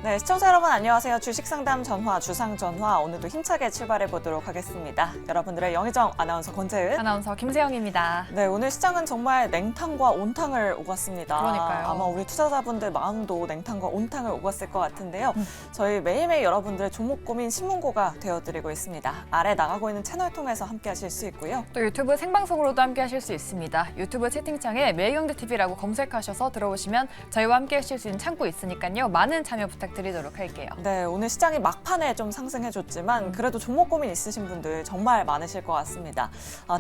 네, 시청자 여러분 안녕하세요. 주식상담 전화, 주상전화 오늘도 힘차게 출발해 보도록 하겠습니다. 여러분들의 영의정 아나운서 권재은, 아나운서 김세영입니다. 네, 오늘 시장은 정말 냉탕과 온탕을 오갔습니다. 그러니까요. 아마 우리 투자자분들 마음도 냉탕과 온탕을 오갔을 것 같은데요. 저희 매일매일 여러분들의 종목 고민 신문고가 되어드리고 있습니다. 아래 나가고 있는 채널 통해서 함께 하실 수 있고요. 또 유튜브 생방송으로도 함께 하실 수 있습니다. 유튜브 채팅창에 매일경제TV라고 검색하셔서 들어오시면 저희와 함께 하실 수 있는 창구 있으니까요. 많은 참여 부탁드리도록 할게요. 네, 오늘 시장이 막판에 좀 상승해줬지만 그래도 종목 고민 있으신 분들 정말 많으실 것 같습니다.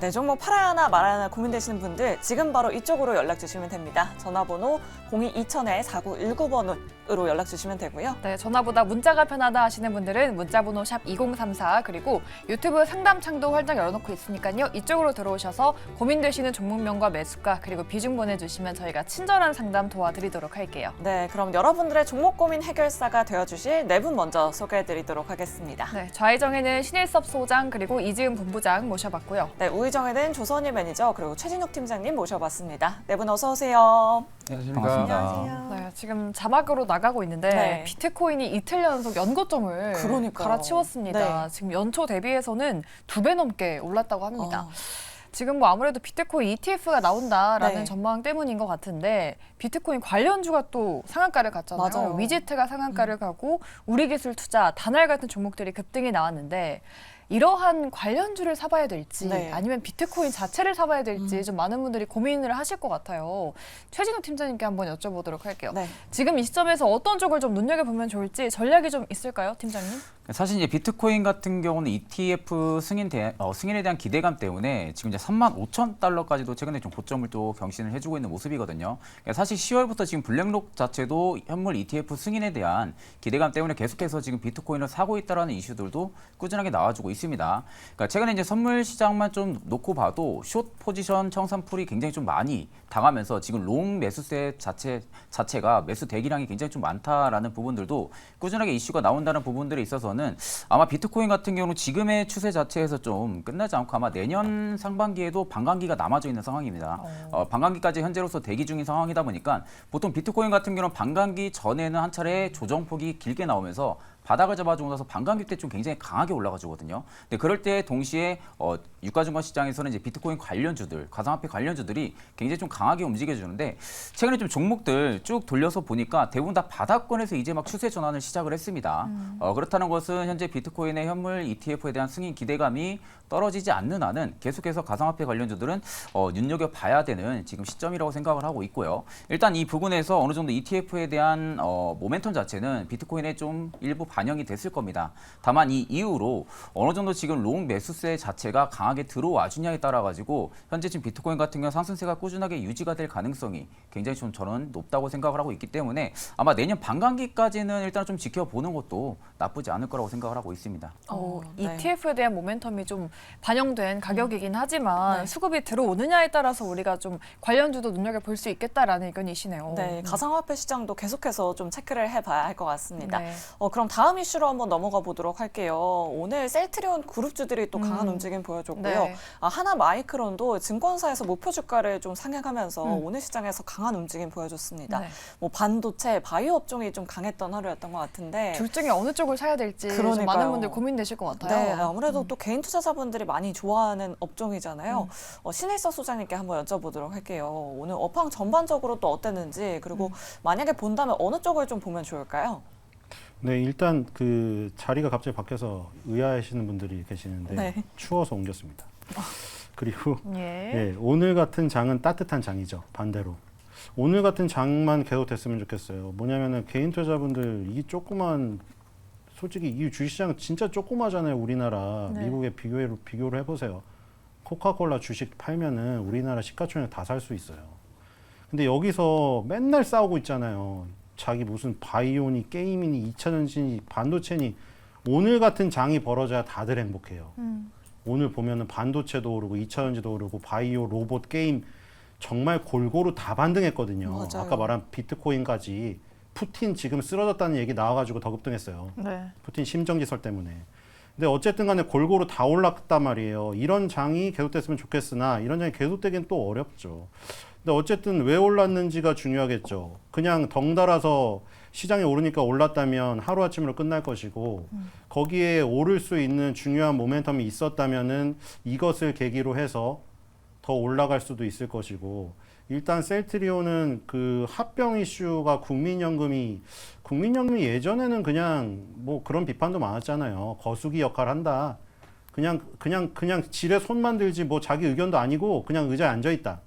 내 종목 팔아야 하나 말아야 하나 고민되시는 분들 지금 바로 이쪽으로 연락 주시면 됩니다. 전화번호 02-2000-4919번으로 연락 주시면 되고요. 네, 전화보다 문자가 편하다 하시는 분들은 문자번호 샵 2034 그리고 유튜브 상담창도 활짝 열어놓고 있으니까요. 이쪽으로 들어오셔서 고민되시는 종목명과 매수가 그리고 비중 보내주시면 저희가 친절한 상담 도와드리도록 할게요. 네, 그럼 여러분들의 종목 고민 해결사가 되어주실 네 분 먼저 소개해드리도록 하겠습니다. 네, 좌의정에는 신일섭 소장 그리고 이지은 본부장 모셔봤고요. 네, 우의정에는 조선일 매니저 그리고 최진욱 팀장님 모셔봤습니다. 네 분 어서 오세요. 반갑습니다. 네, 지금 자막으로 나가고 있는데 네. 비트코인이 이틀 연속 연고점을 그러니까요. 갈아치웠습니다. 네. 지금 연초 대비해서는 2배 넘게 올랐다고 합니다. 어. 지금 뭐 아무래도 비트코인 ETF가 나온다라는 네. 전망 때문인 것 같은데 비트코인 관련주가 또 상한가를 갔잖아요. 맞아요. 위지트가 상한가를 가고 우리기술투자, 다날 같은 종목들이 급등이 나왔는데 이러한 관련주를 사봐야 될지 네. 아니면 비트코인 자체를 사봐야 될지 좀 많은 분들이 고민을 하실 것 같아요. 최진욱 팀장님께 한번 여쭤보도록 할게요. 네. 지금 이 시점에서 어떤 쪽을 좀 눈여겨보면 좋을지 전략이 좀 있을까요, 팀장님? 사실 이제 비트코인 같은 경우는 ETF 승인에 대한 기대감 때문에 지금 이제 35,000달러까지도 최근에 좀 고점을 또 경신을 해주고 있는 모습이거든요. 그러니까 사실 10월부터 지금 블랙록 자체도 현물 ETF 승인에 대한 기대감 때문에 계속해서 지금 비트코인을 사고 있다라는 이슈들도 꾸준하게 나와주고 있습니다. 그러니까 최근에 이제 선물 시장만 좀 놓고 봐도 숏 포지션 청산풀이 굉장히 좀 많이 당하면서 지금 롱 매수세 자체가 매수 대기량이 굉장히 좀 많다라는 부분들도 꾸준하게 이슈가 나온다는 부분들에 있어서는 아마 비트코인 같은 경우는 지금의 추세 자체에서 좀 끝나지 않고 아마 내년 상반기에도 반감기가 남아져 있는 상황입니다. 반감기까지 현재로서 대기 중인 상황이다 보니까 보통 비트코인 같은 경우는 반감기 전에는 한 차례 조정폭이 길게 나오면서 바닥을 잡아주고 나서 반감기 때 좀 굉장히 강하게 올라가주거든요. 근데 그럴 때 동시에 유가증권 시장에서는 이제 비트코인 관련주들, 가상화폐 관련주들이 굉장히 좀 강하게 움직여주는데 최근에 좀 종목들 쭉 돌려서 보니까 대부분 다 바닥권에서 이제 막 추세 전환을 시작을 했습니다. 그렇다는 것은 현재 비트코인의 현물 ETF에 대한 승인 기대감이 떨어지지 않는 한은 계속해서 가상화폐 관련주들은 눈여겨봐야 되는 지금 시점이라고 생각을 하고 있고요. 일단 이 부분에서 어느 정도 ETF에 대한 모멘텀 자체는 비트코인에 좀 일부 반영이 됐을 겁니다. 다만 이 이후로 어느 정도 지금 롱 매수세 자체가 강하게 들어와 주냐에 따라 가지고 현재 지금 비트코인 같은 경우 상승세가 꾸준하게 유지가 될 가능성이 굉장히 좀 저는 높다고 생각을 하고 있기 때문에 아마 내년 반감기까지는 일단 좀 지켜보는 것도 나쁘지 않을 거라고 생각을 하고 있습니다. 네. ETF에 대한 모멘텀이 좀 반영된 가격이긴 하지만 네. 수급이 들어오느냐에 따라서 우리가 좀 관련주도 눈여겨볼 수 있겠다라는 의견이시네요. 네, 가상화폐 시장도 계속해서 좀 체크를 해봐야 할 것 같습니다. 네. 그럼 다음 이슈로 한번 넘어가 보도록 할게요. 오늘 셀트리온 그룹주들이 또 강한 움직임 보여줬고요. 네. 하나 마이크론도 증권사에서 목표 주가를 좀 상향하면서 오늘 시장에서 강한 움직임 보여줬습니다. 네. 뭐 반도체, 바이오 업종이 좀 강했던 하루였던 것 같은데. 둘 중에 어느 쪽을 사야 될지 좀 그러니까요. 많은 분들 고민되실 것 네, 같아요. 아무래도 또 개인 투자자분들이 많이 좋아하는 업종이잖아요. 신일섭 소장님께 한번 여쭤보도록 할게요. 오늘 업황 전반적으로 또 어땠는지 그리고 만약에 본다면 어느 쪽을 좀 보면 좋을까요? 네, 일단 그 자리가 갑자기 바뀌어서 의아해하시는 분들이 계시는데 네. 추워서 옮겼습니다. 그리고 예. 예, 오늘 같은 장은 따뜻한 장이죠. 반대로. 오늘 같은 장만 계속 됐으면 좋겠어요. 뭐냐면은 개인 투자자분들 이 조그만 솔직히 이 주식시장 진짜 조그마잖아요. 우리나라 네. 미국에 비교를 해보세요. 코카콜라 주식 팔면은 우리나라 시가총액 다 살 수 있어요. 근데 여기서 맨날 싸우고 있잖아요. 자기 무슨 바이오니 게임이니 2차 전지니 반도체니 오늘 같은 장이 벌어져야 다들 행복해요. 오늘 보면은 반도체도 오르고 2차 전지도 오르고 바이오, 로봇, 게임 정말 골고루 다 반등했거든요. 맞아요. 아까 말한 비트코인까지 푸틴 지금 쓰러졌다는 얘기 나와가지고 더 급등했어요. 네. 푸틴 심정지설 때문에. 근데 어쨌든 간에 골고루 다 올랐단 말이에요. 이런 장이 계속됐으면 좋겠으나 이런 장이 계속되긴 또 어렵죠. 근데 어쨌든 왜 올랐는지가 중요하겠죠. 그냥 덩달아서 시장에 오르니까 올랐다면 하루아침으로 끝날 것이고 거기에 오를 수 있는 중요한 모멘텀이 있었다면은 이것을 계기로 해서 더 올라갈 수도 있을 것이고 일단 셀트리온은 그 합병 이슈가 국민연금이 예전에는 그냥 뭐 그런 비판도 많았잖아요. 거수기 역할을 한다. 그냥 질에 손만 들지 뭐 자기 의견도 아니고 그냥 의자에 앉아 있다.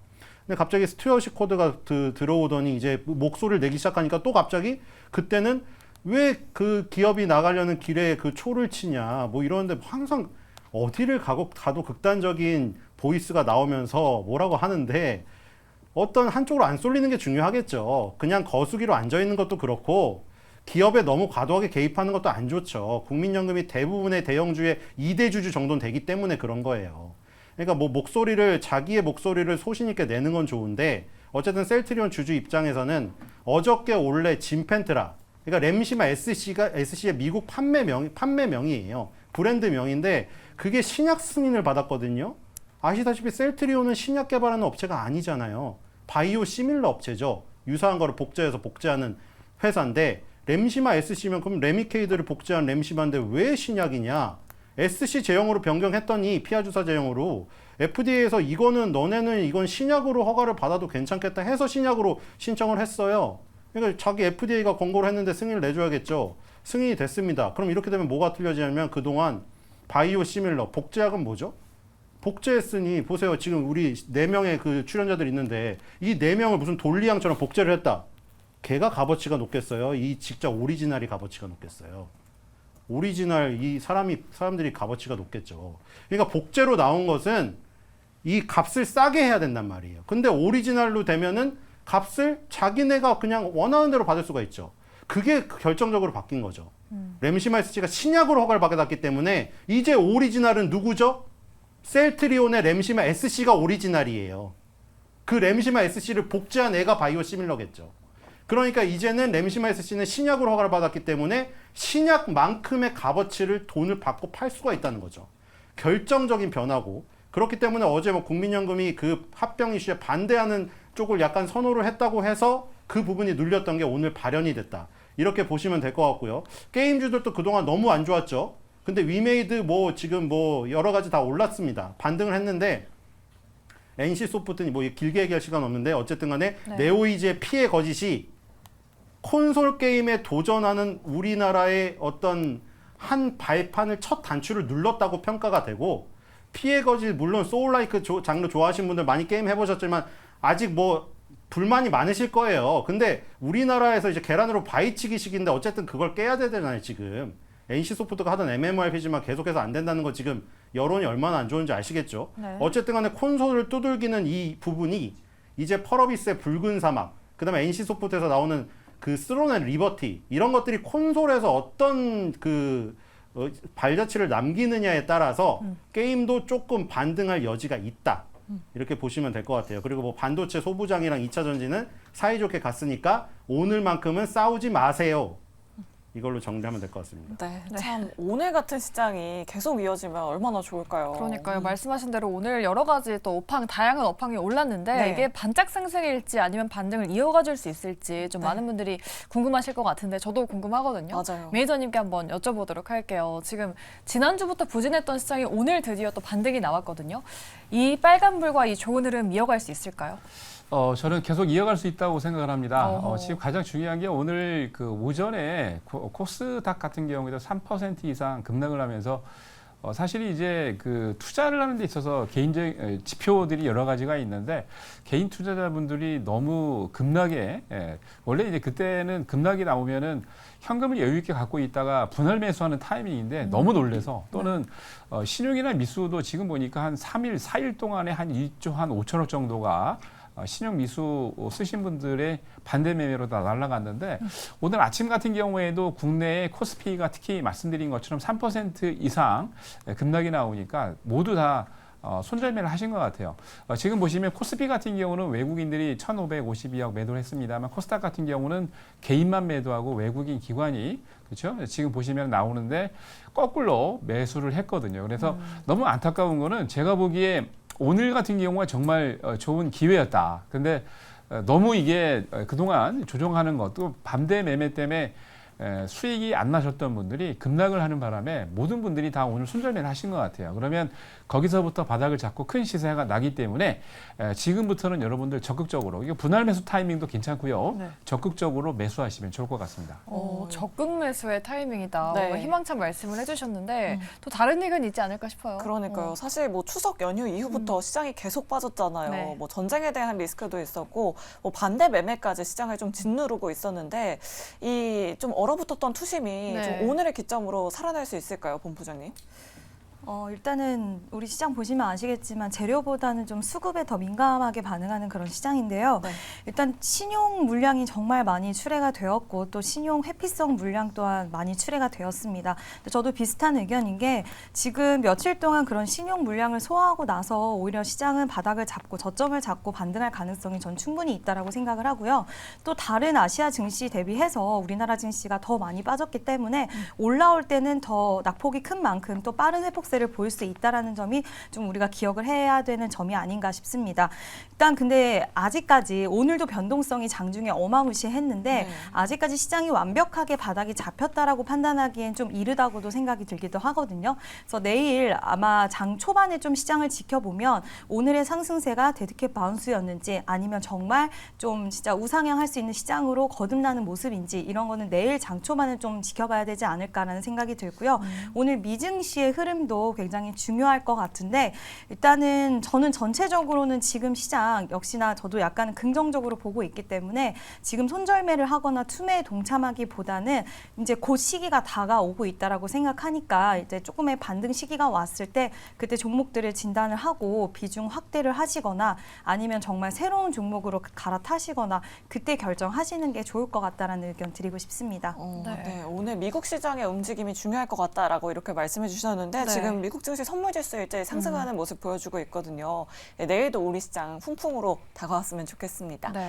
근데 갑자기 스튜어십 코드가 들어오더니 이제 목소리를 내기 시작하니까 또 갑자기 그때는 왜 그 기업이 나가려는 길에 그 초를 치냐 뭐 이러는데 항상 어디를 가도 극단적인 보이스가 나오면서 뭐라고 하는데 어떤 한쪽으로 안 쏠리는 게 중요하겠죠. 그냥 거수기로 앉아 있는 것도 그렇고 기업에 너무 과도하게 개입하는 것도 안 좋죠. 국민연금이 대부분의 대형주의 2대 주주 정도는 되기 때문에 그런 거예요. 그러니까 뭐 자기의 목소리를 소신 있게 내는 건 좋은데 어쨌든 셀트리온 주주 입장에서는 어저께 원래 진펜트라 그러니까 램시마 SC의 미국 판매명이에요. 브랜드명인데 그게 신약 승인을 받았거든요. 아시다시피 셀트리온은 신약 개발하는 업체가 아니잖아요. 바이오 시밀러 업체죠. 유사한 거를 복제해서 복제하는 회사인데 램시마 SC면 그럼 레미케이드를 복제한 램시마인데 왜 신약이냐? SC 제형으로 변경했더니 피하 주사 제형으로 FDA에서 너네는 이건 신약으로 허가를 받아도 괜찮겠다 해서 신약으로 신청을 했어요. 그러니까 자기 FDA가 권고를 했는데 승인을 내줘야겠죠. 승인이 됐습니다. 그럼 이렇게 되면 뭐가 틀려지냐면 그동안 바이오 시밀러 복제약은 뭐죠? 복제했으니 보세요. 지금 우리 4명의 그 출연자들 있는데 이 4명을 무슨 돌리양처럼 복제를 했다. 걔가 값어치가 높겠어요? 이 직접 오리지널이 값어치가 높겠어요? 오리지널 사람들이 값어치가 높겠죠. 그러니까 복제로 나온 것은 이 값을 싸게 해야 된단 말이에요. 근데 오리지널로 되면은 값을 자기네가 그냥 원하는 대로 받을 수가 있죠. 그게 결정적으로 바뀐 거죠. 램시마 SC가 신약으로 허가를 받았기 때문에 이제 오리지널은 누구죠? 셀트리온의 램시마 SC가 오리지널이에요. 그 램시마 SC를 복제한 애가 바이오 시밀러겠죠. 그러니까 이제는 램시마 SC는 신약으로 허가를 받았기 때문에 신약만큼의 값어치를 돈을 받고 팔 수가 있다는 거죠. 결정적인 변화고 그렇기 때문에 어제 뭐 국민연금이 그 합병 이슈에 반대하는 쪽을 약간 선호를 했다고 해서 그 부분이 눌렸던 게 오늘 발현이 됐다. 이렇게 보시면 될 것 같고요. 게임주들도 그동안 너무 안 좋았죠. 근데 위메이드 뭐 지금 뭐 여러 가지 다 올랐습니다. 반등을 했는데 NC소프트는 뭐 길게 얘기할 시간 없는데 어쨌든 간에 네오이즈의 피해 거짓이 콘솔 게임에 도전하는 우리나라의 어떤 한 발판을 첫 단추를 눌렀다고 평가가 되고 피해 거짓 물론 소울라이크 장르 좋아하시는 분들 많이 게임 해보셨지만 아직 뭐 불만이 많으실 거예요. 근데 우리나라에서 이제 계란으로 바위치기 식인데 어쨌든 그걸 깨야 되잖아요 지금. NC소프트가 하던 MMORPG만 계속해서 안 된다는 거 지금 여론이 얼마나 안 좋은지 아시겠죠? 네. 어쨌든 간에 콘솔을 두들기는 이 부분이 이제 펄어비스의 붉은 사막 그 다음에 NC소프트에서 나오는 그 스론의 리버티 이런 것들이 콘솔에서 어떤 그 발자취를 남기느냐에 따라서 게임도 조금 반등할 여지가 있다. 이렇게 보시면 될 것 같아요. 그리고 뭐 반도체 소부장이랑 2차 전지는 사이좋게 갔으니까 오늘만큼은 싸우지 마세요. 이걸로 정리하면 될 것 같습니다. 네, 참 오늘 같은 시장이 계속 이어지면 얼마나 좋을까요? 그러니까요. 말씀하신 대로 오늘 여러 가지 또 다양한 업황이 올랐는데 네. 이게 반짝 상승일지 아니면 반등을 이어가줄 수 있을지 좀 네. 많은 분들이 궁금하실 것 같은데 저도 궁금하거든요. 맞아요. 매니저님께 한번 여쭤보도록 할게요. 지금 지난주부터 부진했던 시장이 오늘 드디어 또 반등이 나왔거든요. 이 빨간불과 이 좋은 흐름 이어갈 수 있을까요? 저는 계속 이어갈 수 있다고 생각을 합니다. 어허. 지금 가장 중요한 게 오늘 그 오전에 코스닥 같은 경우에도 3% 이상 급락을 하면서 사실 이제 그 투자를 하는 데 있어서 개인적 지표들이 여러 가지가 있는데 개인 투자자분들이 너무 급락에 원래 이제 그때는 급락이 나오면은 현금을 여유 있게 갖고 있다가 분할 매수하는 타이밍인데 너무 놀래서 또는 신용이나 미수도 지금 보니까 한 3일, 4일 동안에 한 1조 한 5천억 정도가 신용 미수 쓰신 분들의 반대 매매로 다 날아갔는데 오늘 아침 같은 경우에도 국내의 코스피가 특히 말씀드린 것처럼 3% 이상 급락이 나오니까 모두 다 손절매를 하신 것 같아요. 지금 보시면 코스피 같은 경우는 외국인들이 1,552억 매도를 했습니다만 코스닥 같은 경우는 개인만 매도하고 외국인 기관이 그렇죠? 지금 보시면 나오는데 거꾸로 매수를 했거든요. 그래서 너무 안타까운 거는 제가 보기에 오늘 같은 경우가 정말 좋은 기회였다. 근데 너무 이게 그동안 조정하는 것도 반대 매매 때문에 수익이 안 나셨던 분들이 급락을 하는 바람에 모든 분들이 다 오늘 손절매를 하신 것 같아요. 그러면 거기서부터 바닥을 잡고 큰 시세가 나기 때문에 지금부터는 여러분들 적극적으로 이게 분할 매수 타이밍도 괜찮고요. 네. 적극적으로 매수하시면 좋을 것 같습니다. 적극 매수의 타이밍이다. 네. 뭔가 희망찬 말씀을 해주셨는데 또 다른 의견이 있지 않을까 싶어요. 그러니까요. 사실 뭐 추석 연휴 이후부터 시장이 계속 빠졌잖아요. 네. 뭐 전쟁에 대한 리스크도 있었고 뭐 반대 매매까지 시장을 좀 짓누르고 있었는데 이 좀 얼어붙었던 투심이 네. 좀 오늘을 기점으로 살아날 수 있을까요, 본부장님? 일단은 우리 시장 보시면 아시겠지만 재료보다는 좀 수급에 더 민감하게 반응하는 그런 시장인데요. 네. 일단 신용 물량이 정말 많이 출회가 되었고 또 신용 회피성 물량 또한 많이 출회가 되었습니다. 근데 저도 비슷한 의견인 게 지금 며칠 동안 그런 신용 물량을 소화하고 나서 오히려 시장은 바닥을 잡고 저점을 잡고 반등할 가능성이 전 충분히 있다라고 생각을 하고요. 또 다른 아시아 증시 대비해서 우리나라 증시가 더 많이 빠졌기 때문에 올라올 때는 더 낙폭이 큰 만큼 또 빠른 회복 를 보일 수 있다라는 점이 좀 우리가 기억을 해야 되는 점이 아닌가 싶습니다. 일단 근데 아직까지 오늘도 변동성이 장중에 어마무시했는데 아직까지 시장이 완벽하게 바닥이 잡혔다라고 판단하기엔 좀 이르다고도 생각이 들기도 하거든요. 그래서 내일 아마 장 초반에 좀 시장을 지켜보면 오늘의 상승세가 데드캣 바운스였는지 아니면 정말 좀 진짜 우상향할 수 있는 시장으로 거듭나는 모습인지 이런 거는 내일 장 초반에 좀 지켜봐야 되지 않을까라는 생각이 들고요. 오늘 미증시의 흐름도 굉장히 중요할 것 같은데 일단은 저는 전체적으로는 지금 시장 역시나 저도 약간 긍정적으로 보고 있기 때문에 지금 손절매를 하거나 투매에 동참하기보다는 이제 그 시기가 다가오고 있다라고 생각하니까 이제 조금의 반등 시기가 왔을 때 그때 종목들을 진단을 하고 비중 확대를 하시거나 아니면 정말 새로운 종목으로 갈아타시거나 그때 결정하시는 게 좋을 것 같다라는 의견 드리고 싶습니다. 네, 오늘 미국 시장의 움직임이 중요할 것 같다라고 이렇게 말씀해 주셨는데 네. 지금 미국 증시 선물지수 일제히 상승하는 모습 보여주고 있거든요. 네, 내일도 우리 시장 훈풍으로 다가왔으면 좋겠습니다. 네.